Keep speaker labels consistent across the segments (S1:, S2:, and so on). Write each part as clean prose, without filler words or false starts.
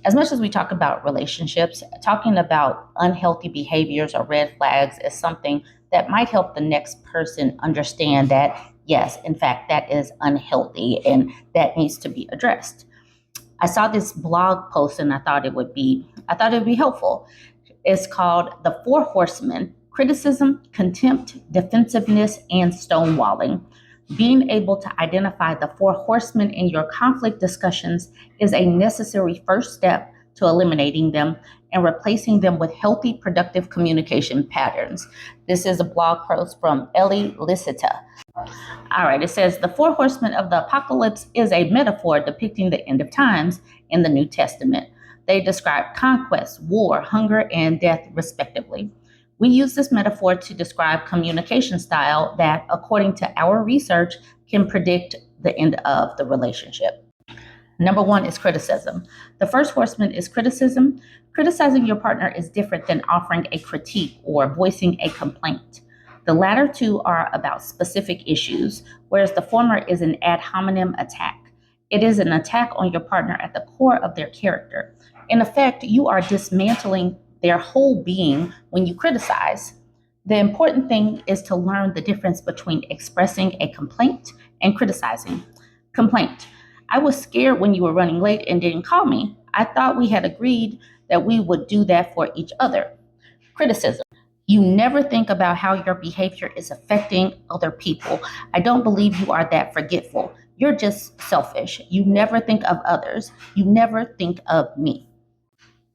S1: As much as we talk about relationships, talking about unhealthy behaviors or red flags is something that might help the next person understand that, yes, in fact, that is unhealthy and that needs to be addressed. I saw this blog post and I thought it would be helpful. It's called The Four Horsemen: Criticism, Contempt, Defensiveness, and Stonewalling. Being able to identify the four horsemen in your conflict discussions is a necessary first step to eliminating them and replacing them with healthy, productive communication patterns. This is a blog post from Ellie Licita. All right, it says the four horsemen of the apocalypse is a metaphor depicting the end of times in the New Testament. They describe conquest, war, hunger, and death, respectively. We use this metaphor to describe communication style that, according to our research, can predict the end of the relationship. Number one is criticism. The first horseman is criticism. Criticizing your partner is different than offering a critique or voicing a complaint. The latter two are about specific issues, whereas the former is an ad hominem attack. It is an attack on your partner at the core of their character. In effect, you are dismantling their whole being when you criticize. The important thing is to learn the difference between expressing a complaint and criticizing. Complaint: I was scared when you were running late and didn't call me. I thought we had agreed that we would do that for each other. Criticism: you never think about how your behavior is affecting other people. I don't believe you are that forgetful. You're just selfish. You never think of others. You never think of me.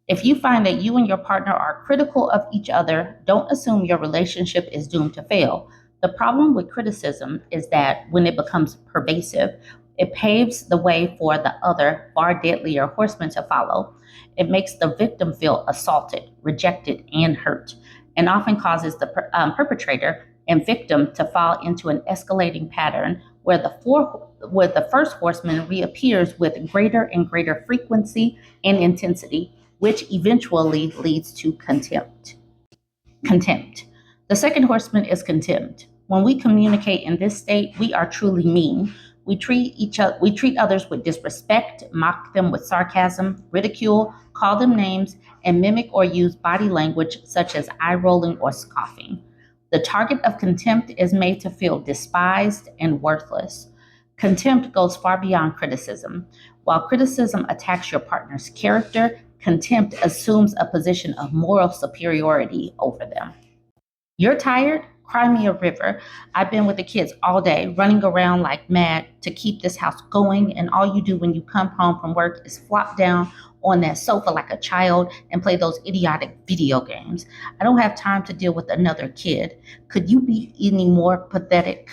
S1: If you find that you and your partner are critical of each other, don't assume your relationship is doomed to fail. The problem with criticism is that when it becomes pervasive, it paves the way for the other, far deadlier horsemen to follow. It makes the victim feel assaulted, rejected, and hurt, and often causes the perpetrator and victim to fall into an escalating pattern where the first horseman reappears with greater and greater frequency and intensity, which eventually leads to contempt. Contempt. The second horseman is contempt. When we communicate in this state, we are truly mean. We treat others with disrespect, mock them with sarcasm, ridicule, call them names, and mimic or use body language such as eye rolling or scoffing. The target of contempt is made to feel despised and worthless. Contempt goes far beyond criticism. While criticism attacks your partner's character, contempt assumes a position of moral superiority over them. You're tired? Cry me a river. I've been with the kids all day, running around like mad to keep this house going, and all you do when you come home from work is flop down on that sofa like a child and play those idiotic video games. I don't have time to deal with another kid. Could you be any more pathetic?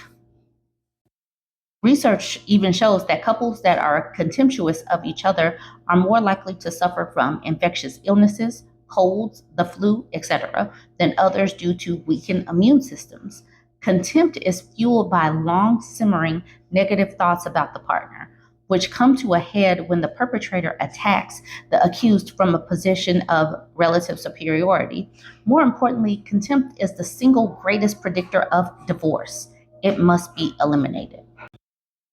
S1: Research even shows that couples that are contemptuous of each other are more likely to suffer from infectious illnesses, colds, the flu, etc., than others due to weakened immune systems. Contempt is fueled by long simmering negative thoughts about the partner, which come to a head when the perpetrator attacks the accused from a position of relative superiority. More importantly, contempt is the single greatest predictor of divorce. It must be eliminated.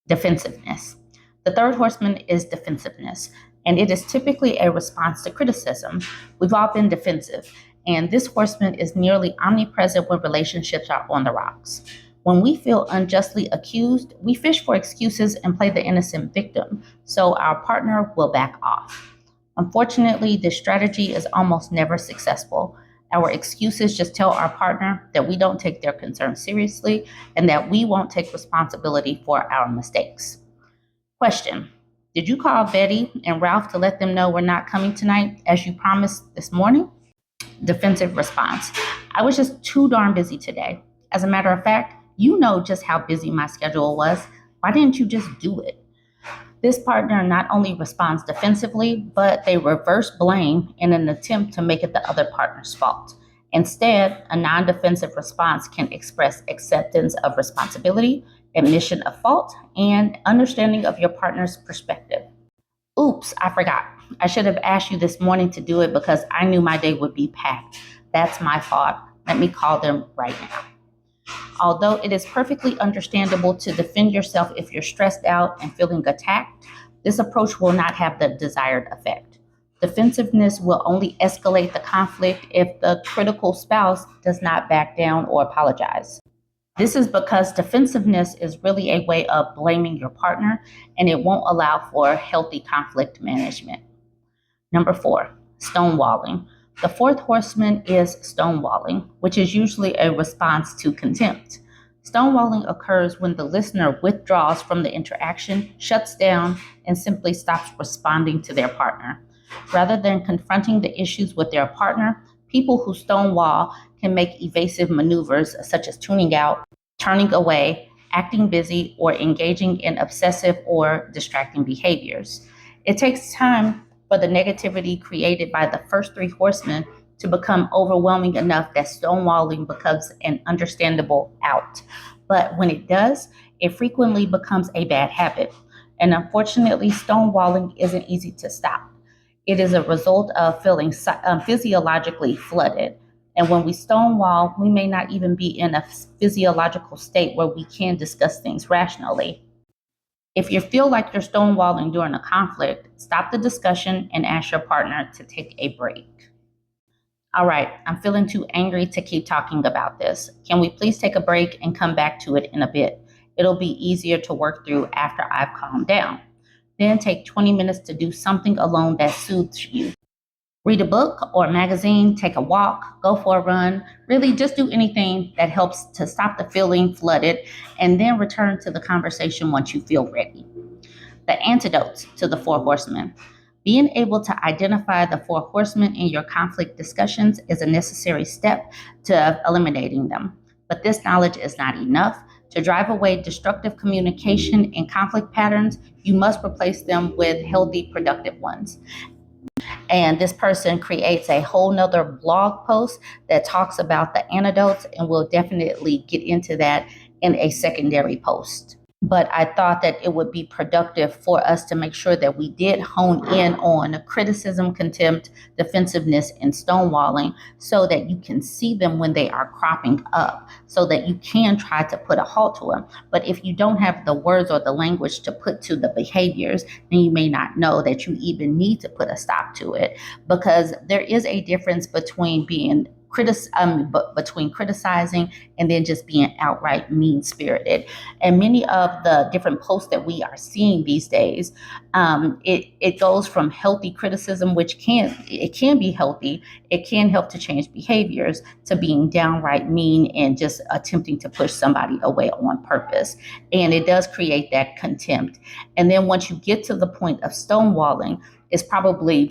S1: Defensiveness. The third horseman is defensiveness, and it is typically a response to criticism. We've all been defensive, and this horseman is nearly omnipresent when relationships are on the rocks. When we feel unjustly accused, we fish for excuses and play the innocent victim, so our partner will back off. Unfortunately, this strategy is almost never successful. Our excuses just tell our partner that we don't take their concerns seriously and that we won't take responsibility for our mistakes. Question: did you call Betty and Ralph to let them know we're not coming tonight as you promised this morning? Defensive response: I was just too darn busy today. As a matter of fact, you know just how busy my schedule was. Why didn't you just do it? This partner not only responds defensively, but they reverse blame in an attempt to make it the other partner's fault. Instead, a non-defensive response can express acceptance of responsibility, admission of fault, and understanding of your partner's perspective. Oops, I forgot. I should have asked you this morning to do it because I knew my day would be packed. That's my fault. Let me call them right now. Although it is perfectly understandable to defend yourself if you're stressed out and feeling attacked, this approach will not have the desired effect. Defensiveness will only escalate the conflict if the critical spouse does not back down or apologize. This is because defensiveness is really a way of blaming your partner, and it won't allow for healthy conflict management. Number 4, stonewalling. The fourth horseman is stonewalling, which is usually a response to contempt. Stonewalling occurs when the listener withdraws from the interaction, shuts down, and simply stops responding to their partner. Rather than confronting the issues with their partner, people who stonewall can make evasive maneuvers such as tuning out, turning away, acting busy, or engaging in obsessive or distracting behaviors. It takes time for the negativity created by the first 3 horsemen to become overwhelming enough that stonewalling becomes an understandable out. But when it does, it frequently becomes a bad habit. And unfortunately, stonewalling isn't easy to stop. It is a result of feeling physiologically flooded. And when we stonewall, we may not even be in a physiological state where we can discuss things rationally. If you feel like you're stonewalling during a conflict, stop the discussion and ask your partner to take a break. All right, I'm feeling too angry to keep talking about this. Can we please take a break and come back to it in a bit? It'll be easier to work through after I've calmed down. Then take 20 minutes to do something alone that soothes you. Read a book or a magazine, take a walk, go for a run. Really just do anything that helps to stop the feeling flooded and then return to the conversation once you feel ready. The antidotes to the Four Horsemen. Being able to identify the Four Horsemen in your conflict discussions is a necessary step to eliminating them. But this knowledge is not enough. To drive away destructive communication and conflict patterns, you must replace them with healthy, productive ones. And this person creates a whole nother blog post that talks about the antidotes, and we'll definitely get into that in a secondary post. But I thought that it would be productive for us to make sure that we did hone in on criticism, contempt, defensiveness, and stonewalling so that you can see them when they are cropping up, so that you can try to put a halt to them. But if you don't have the words or the language to put to the behaviors, then you may not know that you even need to put a stop to it, because there is a difference between being between criticizing and then just being outright mean-spirited. And many of the different posts that we are seeing these days, it goes from healthy criticism, which can be healthy, it can help to change behaviors, to being downright mean and just attempting to push somebody away on purpose. And it does create that contempt. And then once you get to the point of stonewalling, it's probably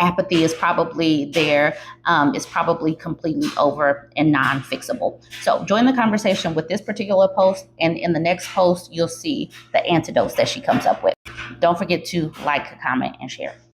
S1: apathy is probably there. It's probably completely over and non-fixable. So join the conversation with this particular post, and in the next post, you'll see the antidotes that she comes up with. Don't forget to like, comment, and share.